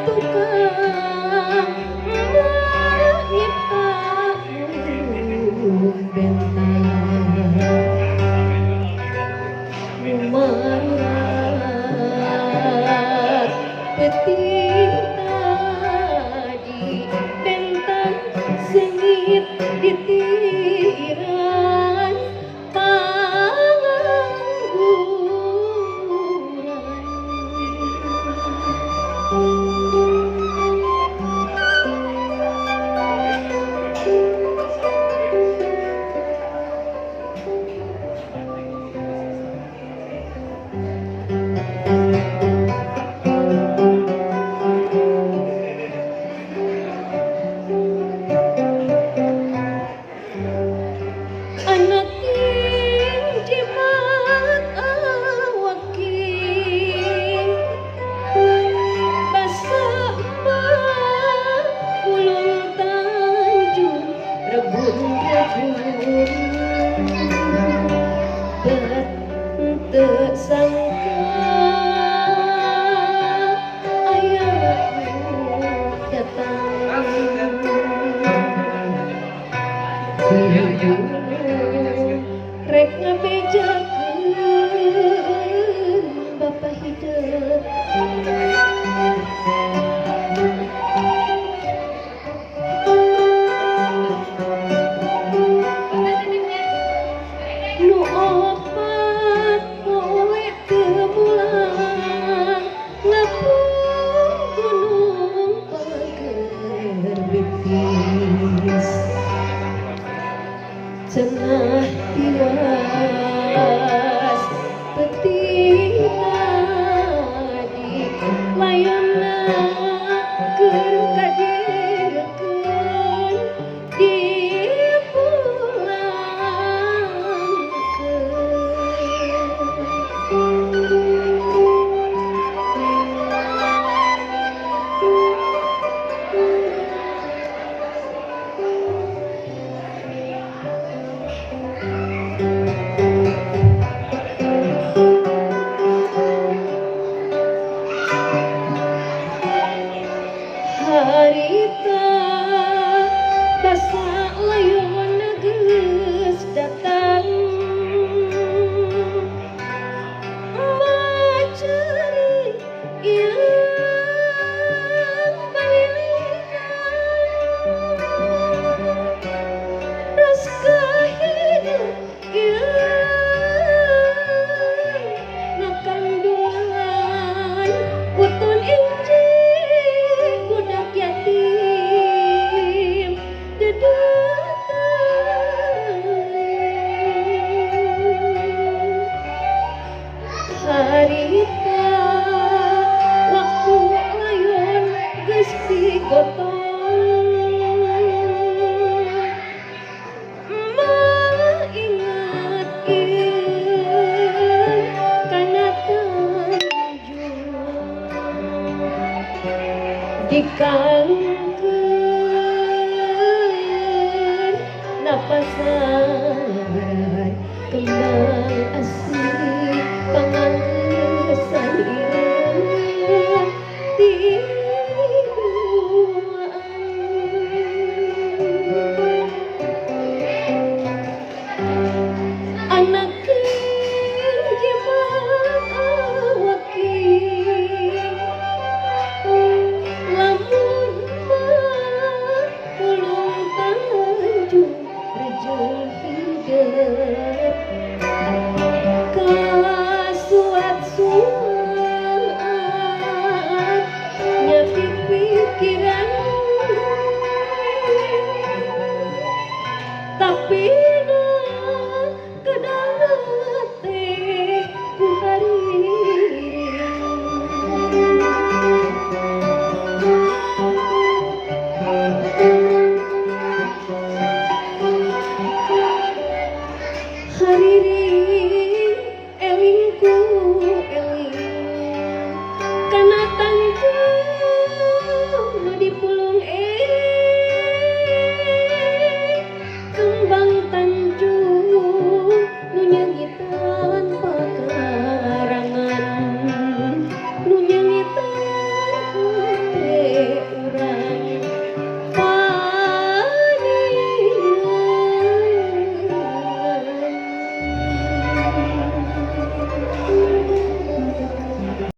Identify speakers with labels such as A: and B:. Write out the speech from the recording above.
A: tukang nyiptakeun bentang lumarat peting tadi bentang sengit ditiran anak jimat awaking basa emak ulun tanjung rebun-rebun teu sangka ayahmu datang rek ngabejakeun bapa hideung nu opat poe teu mulang ngapung gunung pager bitis cenah tiwas peting tadi layonna keur kajeurkeun harita basa layonna geus datang maceri yang balilihan ras kahidup yang nakandungan utun injing budak yatim dedetan harita waktu layon geus digotong inget ieu kana tanjung dikalungkeun napasan